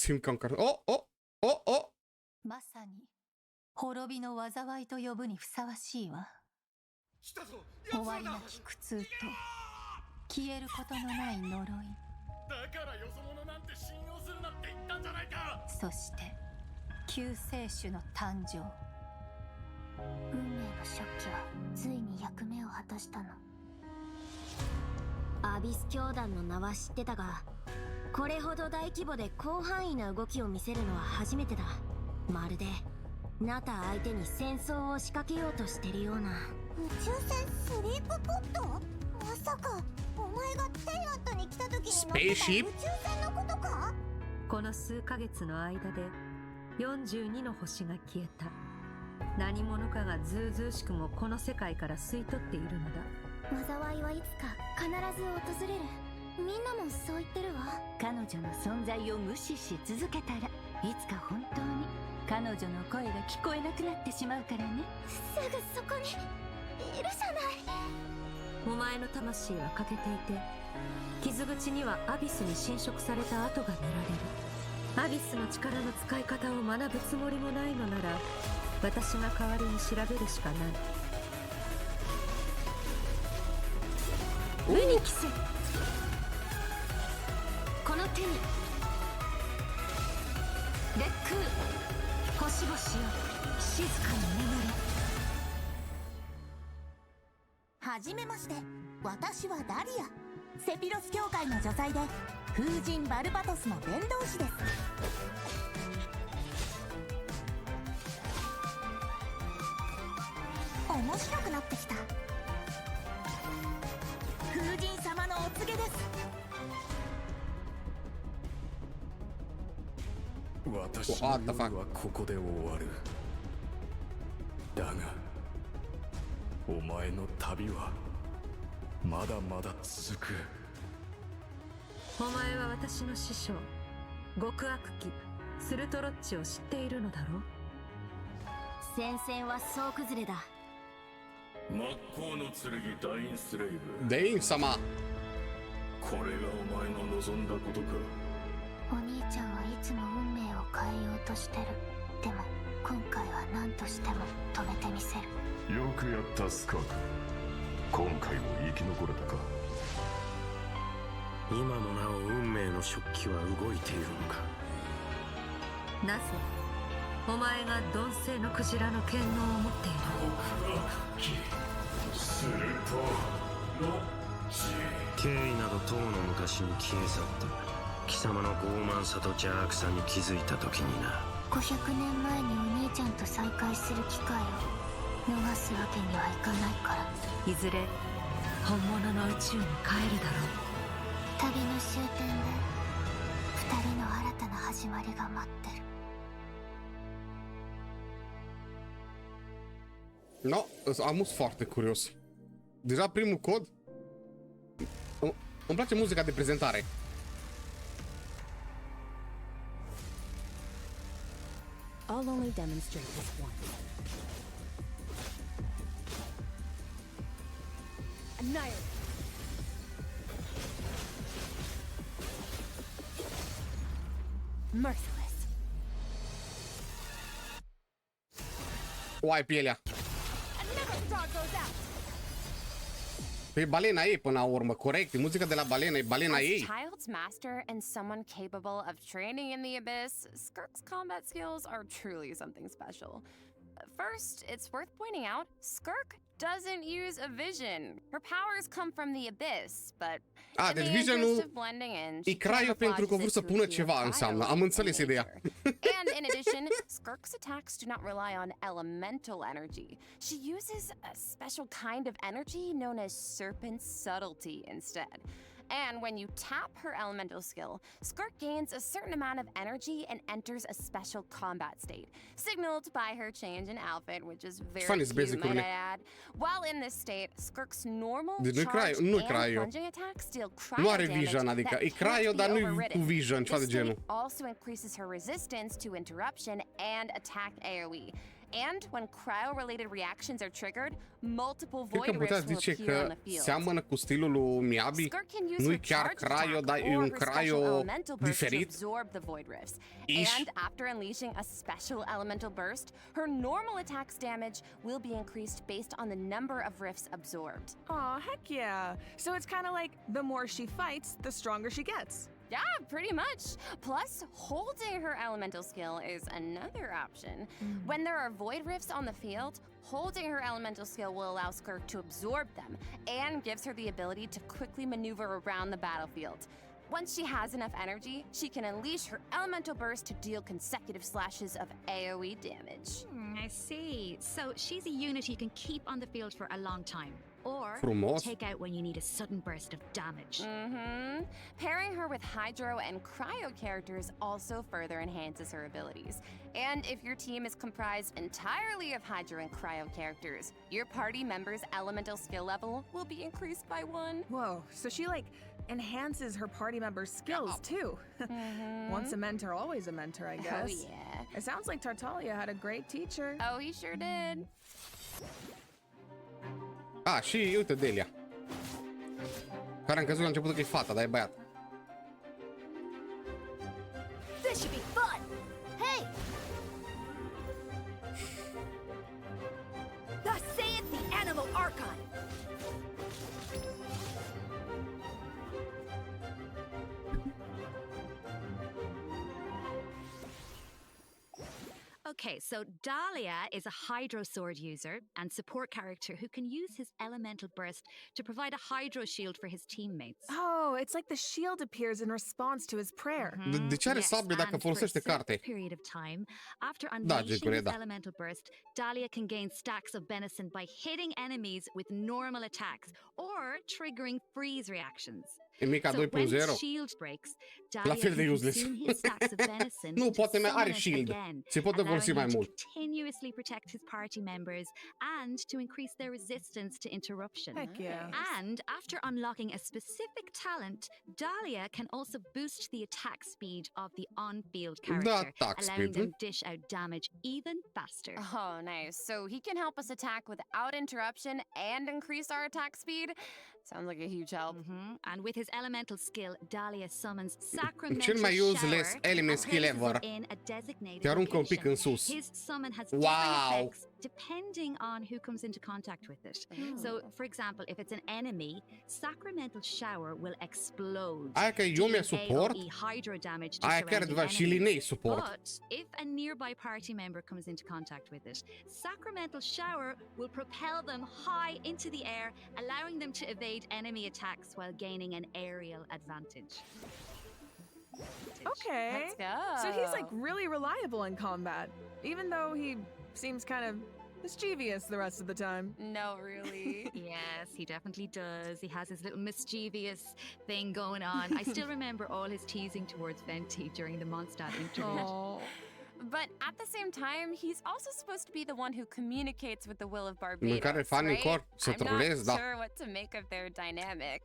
Simt ca un car... Oh! まさに滅びの災いと呼ぶにふさわしいわ。終わりなき苦痛と消えることのない呪い。だからよそ者なんて信用するなって言ったんじゃないか。そして救世主の誕生。運命の食器はついに役目を果たしたの。アビス教団の名は知ってたが、これほど大規模で広範囲な動きを見せるのは初めてだ。まるでナタ相手に戦争を仕掛けようとしてるような。宇宙船スリープポット？まさかお前がテイラットに来た時に乗ってた宇宙船のことか？この数ヶ月の間で42の星が消えた。何者かがずうずうしくもこの世界から吸い取っているのだ。災いはいつか必ず訪れる。みんなもそう言ってるわ。彼女の存在を無視し続けたら、いつか本当に彼女の声が聞こえなくなってしまうからね。すぐそこにいるじゃない。お前の魂は欠けていて、傷口にはアビスに侵食された跡が見られる。アビスの力の使い方を学ぶつもりもないのなら、私が代わりに調べるしかない。無に着せ。この手に烈空、星々よ静かに眠れ。はじめまして、私はダリア。セピロス教会の女祭で風神バルバトスの伝道師です。面白くなってきた。風神様のお告げです。私の夜はここで終わる。だがお前の旅はまだまだ続く。お前は私の師匠極悪鬼スルトロッチを知っているのだろう。戦線は総崩れだ。真っ向の剣ダインスレイブ。デイン様、これがお前の望んだことか。お兄ちゃんはいつも運命を変えようとしてる。でも今回は何としても止めてみせる。よくやったスカーク。今回も生き残れたか。今もなお運命の食器は動いているのか。なぜお前が鈍性のクジラの権能を持っている。するとロッチ。経緯などとうの昔に消え去った。貴様の傲慢さと邪悪さに気づいた時にな。500年前にお兄ちゃんと再会する機会を逃すわけにはいかないから。いずれ本物の宇宙に帰るだろう。旅の終点で2人の新たな始まりが待ってる。No, am fost foarte curios. Deja primul cod. Îmi place muzica de prezentare. I'll only demonstrate this once. Annihilate. Merciless. Uai pielea. Pe balena ei până la urmă, corect, e muzica de la balena, e balena ei. Child's master and someone capable of training in the abyss, Skirk's combat skills are truly something special. First, it's worth pointing out, Skirk doesn't use a vision. Her powers come from the abyss, but in deci the interest visionul of blending in, e craiul pentru că vor să pună ceva înseamnă. Am înțeles ideea. And in addition, Skirk's attacks do not rely on elemental energy. She uses a special kind of energy known as serpent subtlety instead. And when you tap her elemental skill, Skirk gains a certain amount of energy and enters a special combat state, signaled by her change in outfit, which is very cute, might I add. While in this state, Skirk's normal charge and plunging attacks deal cryo damage that can't be overridden. This state also increases her resistance to interruption and attack AoE. And when cryo-related reactions are triggered, multiple Cred că void putea rifts will zice appear on că the field. seamănă cu stilul lui Miyabi. Skirk can use Nu-i her chiar charge craio, attack dar e or un her special craio elemental burst to diferit. absorb the void rifts. Ish. And after unleashing a special elemental burst, her normal attack's damage will be increased based on the number of rifts absorbed. Aw, heck yeah. So it's kind of like the more she fights, the stronger she gets. Yeah, pretty much. Plus, holding her elemental skill is another option. When there are void rifts on the field, holding her elemental skill will allow Skirk to absorb them and gives her the ability to quickly maneuver around the battlefield. Once she has enough energy, she can unleash her elemental burst to deal consecutive slashes of AoE damage. I see. So she's a unit you can keep on the field for a long time. Or Frumos. take out when you need a sudden burst of damage. Pairing her with Hydro and Cryo characters also further enhances her abilities. And if your team is comprised entirely of Hydro and Cryo characters, your party member's elemental skill level will be increased by 1. Whoa, so she like enhances her party members' skills too. Once a mentor, always a mentor, I guess. Oh yeah. It sounds like Tartaglia had a great teacher. Oh, he sure did. Ah, și uite Delia. Care am crezut la început că e fata, dar e băiat. This should be fun! Hey! Thus saith the Animal Archon! Okay, so Dahlia is a Hydro Sword user and support character who can use his elemental burst to provide a Hydro shield for his teammates. Oh, it's like the shield appears in response to his prayer. De ce are sabie dacă folosește carte? Period of time, after unleashing Gigule, his da. elemental burst, Dahlia can gain stacks of benison by hitting enemies with normal attacks or triggering freeze reactions. E mica So 2 when plus 0. his shield breaks, La Dahlia fel de can useless. consume his stacks of venison Nu, to poate mai summon are it shield. again, Se poate folosi allowing mai him to mult. continuously protect his party members and to increase their resistance to interruption. Heck yeah. And after unlocking a specific talent, Dahlia can also boost the attack speed of the on-field character, attack allowing speed, them to dish out damage even faster. Oh, nice. So he can help us attack without interruption and increase our attack speed? Sounds like a huge help. And with his elemental skill, Dahlia summons Sacramental Cel mai useless Shower element and skill places ever. it in a designated Te aruncă un pic location. în sus. His summon has Wow. different effects depending on who comes into contact with it. So, for example, if it's an enemy, Sacramental Shower will explode. Aia că eu mi-a suport, AoE hydro damage to aia chiar surrounding adevărat și enemies. linei suport. But if a nearby party member comes into contact with it, Sacramental Shower will propel them high into the air, allowing them to evade enemy attacks while gaining an aerial advantage. Okay. Let's go. So he's like really reliable in combat, even though he seems kind of mischievous the rest of the time. No, really. Yes, he definitely does. He has his little mischievous thing going on. I still remember all his teasing towards Venti during the Mondstadt interlude. Oh. But at the same time, he's also supposed to be the one who communicates with the will of Barbados, Mâncare fan în right? corp, să I'm trolezi, not da. sure what to make of their dynamic.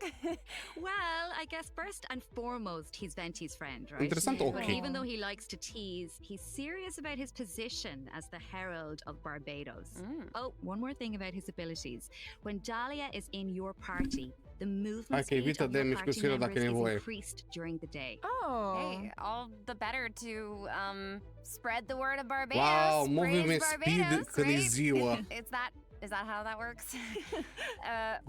Well, I guess first and foremost, he's Venti's friend, right? Interesant, But ok. even though he likes to tease, he's serious about his position as the Herald of Barbados. Oh, one more thing about his abilities. When Dahlia is in your party, the movement Hai că speed evită of de your mișcă party sfiră dacă members e is nevoie. increased during the day. Oh. Hey, all the better to spread the word of Barbados. Wow, praise movement speed Barbados, când e right? ziua. Is that how that works?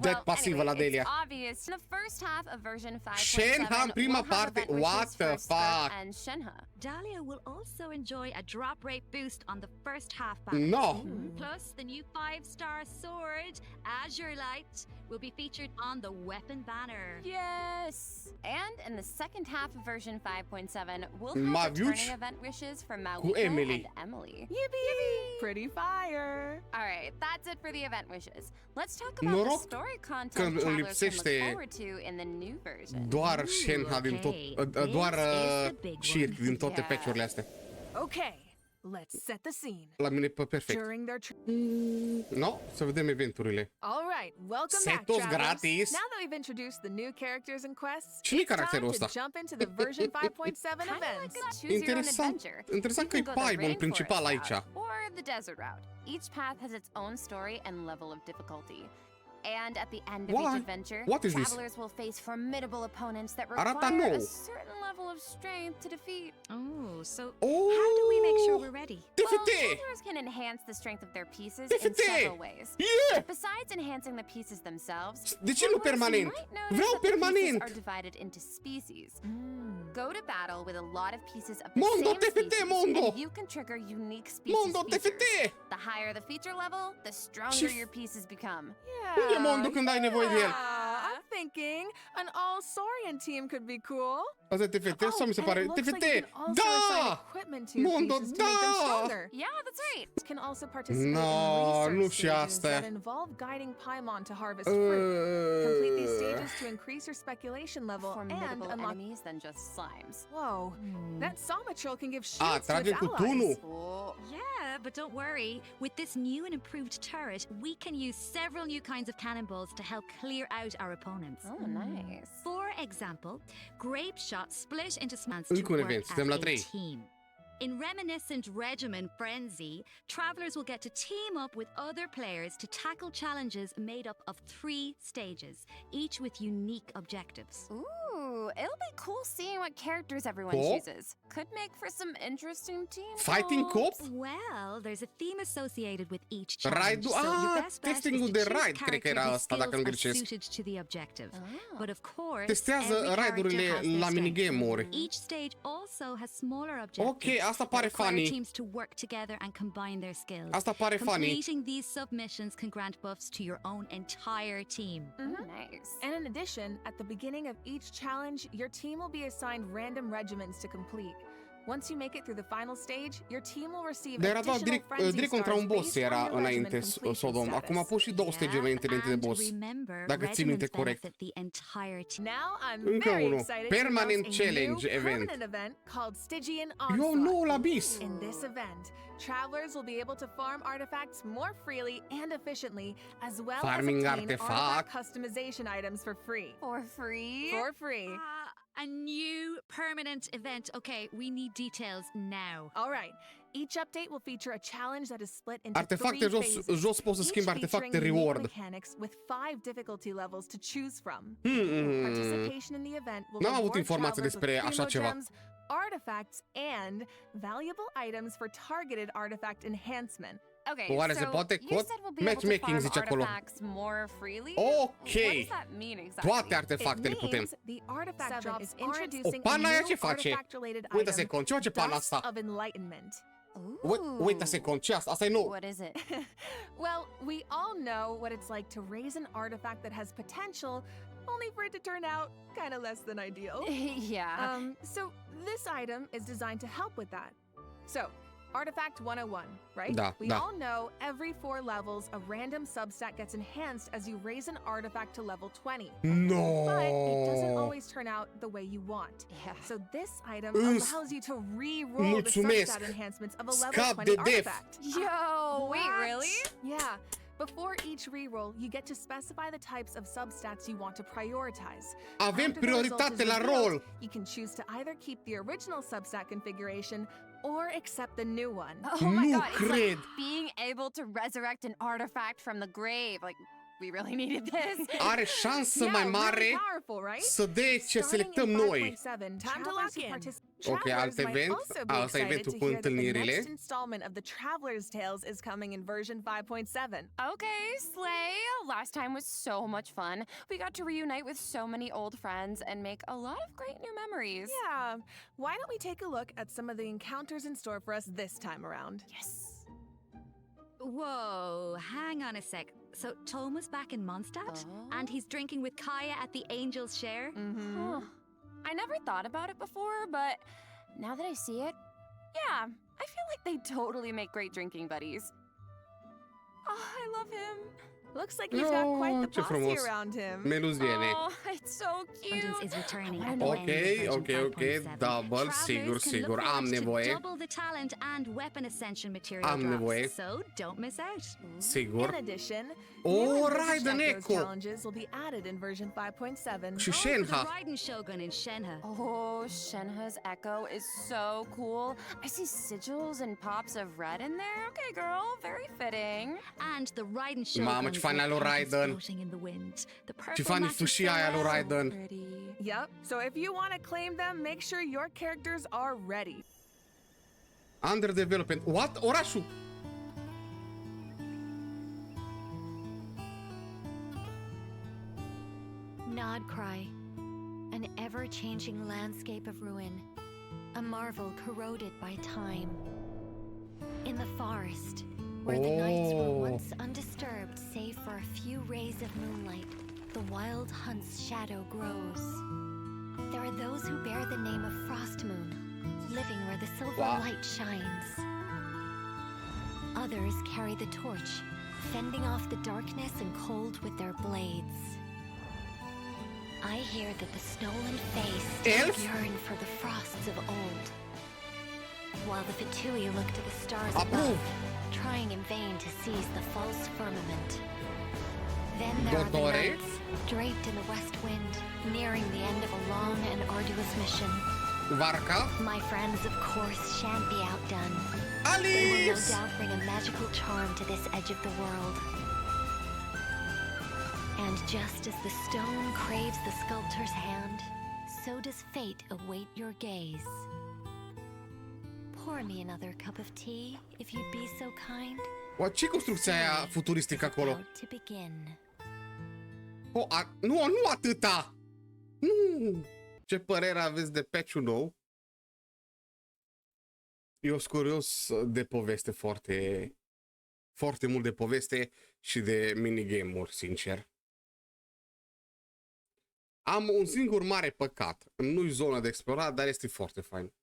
Dead pasivă la Delia. It's obvious. In the first half of version 5.7, Shenha în prima we'll have parte. event What wishes the for Skirk fuck? and Shenha. Dahlia will also enjoy a drop rate boost on the first half battle. No. Plus, the new 5-star sword, Azure Light, will be featured on the weapon banner. Yes! And in the second half of version 5.7, we'll Mai have viuci returning event wishes from cu Mawika Emily. and Emily. Yippee! Pretty fire! Alright, that's it for the event wishes. Let's talk about Noroc the story că content îmi travelers can lipsește look forward to in the new version. doar Shenha din tot, okay. doar This is the big Shirk one. din toate Yeah. patch-urile astea. Okay, let's set the scene. La mine perfect. During their No, să vedem eventurile. All right, welcome back, Setos travelers. gratis. Now that we've introduced the new characters and quests, Cine-i it's time caracterul to ăsta? jump into the version 5.7 events. Interesant că e Paimon principal aici. Or the desert route. Each path has its own story and level of difficulty. And at the end of each adventure, travelers will face formidable opponents that require a certain level of strength to defeat. Oh, so how do we make sure we're ready? Well, travelers can enhance the strength of their pieces in several ways. Yeah! Besides enhancing the pieces themselves, De ce nu permanent? Vreau permanent! are divided into species. Go to battle with a lot of pieces of the Mondo, same TFT, species, Mondo! and you can trigger unique species Mondo, TFT! features. The higher the feature level, the stronger your pieces become. Unde e Mondo când ai nevoie de el? I'm thinking an all-Saurian team could be cool. Asta e TFT sau mi se pare? TFT! Da! Mondo, da! Yeah, that's right. Can also participate No, in nu research și stages asta. that involve guiding Paimon to harvest fruit. Complete these stages to increase your speculation level and Formidable unlock enemies than just slimes. Whoa, that Somatril can give shields to trage its cu tunul. allies. Yeah, but don't worry. With this new and improved turret, we can use several new kinds of cannonballs to help clear out our opponents. Oh, nice. For example, grape shot split into slants Încă to un work event, as suntem la a 3. team. In Reminiscent Regimen Frenzy, travelers will get to team up with other players to tackle challenges made up of 3 stages, each with unique objectives. Ooh, it'll be cool seeing what characters everyone chooses. Could make for some interesting team Fighting goals. cop? Well, there's a theme associated with each challenge. Raid-ul, so your best bet is testingul to de choose raid, cred că era characters asta, dacă nu whose skills greșesc. are suited to the objective. But of course, Testează every character raidurile has their la strengths. minigame-uri. Each stage also has smaller objectives. Ok, asta pare that require funny. teams to work together and combine their skills. Asta pare funny. Completing these submissions can grant buffs to your own entire team. Nice. And in addition, at the beginning of each challenge, your team will be assigned random regiments to complete. Once you make it through the final stage, your team will receive Dar era doar additional frenzy direct contra un stars boss based on era your înainte regiment completion Sodom. Acum a status. pus și 2 stage înainte de boss. Remember, Dacă ții minte regiments corect. benefit the entire team. Now I'm Încă very unul. excited Permanent to announce a challenge new event. permanent event called Stygian Eu Onslaught. nu la bis. In this event, travelers will be able to farm artifacts more freely and efficiently, as well Farming as obtain artifact. artifact customization items for free. For free? For free. A new permanent event. Okay, we need details now. All right. Each update will feature a challenge that is split into Artefacte 3 jos, phases, jos poți să each schimbi artefacte featuring unique reward. mechanics with 5 difficulty levels to choose from. Participation in the event will N-am avut reward informații travelers despre with așa ceva. primogems, artifacts, and valuable items for targeted artifact enhancement. Okay, Oare so se poate? you said we'll be able to Matchmaking farm zice acolo. artifacts more freely? Ok. What does that mean exactly? Toate artefactele It putem. means the artifact drop is O, introducing pana a aia new ce face? artifact-related Uite item, secund, ce face pana Dust asta? of Enlightenment. Uite secund, ce asta? Asta e nou. What is it? Well, we all know what it's like to raise an artifact that has potential, only for it to turn out kind of less than ideal. Yeah. So this item is designed to help with that. So, Artifact 101, right? Da, we da. all know every 4 levels, a random substat gets enhanced as you raise an artifact to level 20. No. But it doesn't always turn out the way you want. Yeah. So this item allows you to re-roll the Mulțumesc. substat enhancements of a level Scap 20 de def. artifact. Yo, wait, What? really? Yeah. Before each reroll, you get to specify the types of substats you want to prioritize. Avem After the result prioritate is la revealed, rol. You can choose to either keep the original substat configuration or accept the new one. Oh my Nu god, it's cred. like being able to resurrect an artifact from the grave. Like, we really needed this. Are șansă Yeah, mai really mare powerful, right? să dea ce selectăm noi. Time to lock in. Ok, alt event. Asta e eventul cu întâlnirile. The next installment of the Traveler's Tales is coming in version 5.7. Okay, Slay. Last time was so much fun. We got to reunite with so many old friends and make a lot of great new memories. Yeah. Why don't we take a look at some of the encounters in store for us this time around? Yes. Whoa, hang on a sec. So Toma's back in Mondstadt, and he's drinking with Kaya at the Angel's Share? Huh. I never thought about it before, but now that I see it, yeah, I feel like they totally make great drinking buddies. Oh, I love him. Looks like he's got quite the ce posse frumos. around him. Meluziene. Oh, it's so cute. Is returning at the Ok, end of ok, version ok. 5.7. Double, sigur, Travelers can sigur. look Am forward to nevoie. double the talent and weapon ascension material Am nevoie. drops, so don't miss out. Sigur. In addition, Oh, new and vintage Raiden Echoes Echo. challenges will be added in version 5.7. Și The Shenha. Raiden Shogun in Shenhe. Oh, Shenhe's echo is so cool. I see sigils and pops of red in there. Okay, girl, very fitting. And the Raiden Shogun. Mamă, ce fain al lui Raiden. Ce fain e fâșia aia lui Raiden. Yep, so if you want to claim them, make sure your characters are ready. Under development. What? Orașul? Nod cry. An ever-changing landscape of ruin. A marvel corroded by time. In the forest, where the nights were once undisturbed save for a few rays of moonlight, the wild hunt's shadow grows. There are those who bear the name of Frostmoon, living where the silver light shines. Others carry the torch, fending off the darkness and cold with their blades. I hear that the snow and Fae still yearn for the frosts of old, while the Fatui look to the stars above, trying in vain to seize the false firmament. Then there are the knights, draped in the west wind, nearing the end of a long and arduous mission. Varca? My friends, of course, shan't be outdone. Alice! They will no doubt bring a magical charm to this edge of the world. And just as the stone craves the sculptor's hand, so does fate await your gaze. Pour me another cup of tea, if you'd be so kind. O, ce construcție aia futuristică acolo? To begin. Oh, nu atâta! Nu! Ce părere aveți de patch-ul nou? Eu sunt curios de poveste, foarte mult de poveste și de minigame-uri, sincer. Am un singur mare păcat. Nu-i zona de explorat, dar este foarte fain.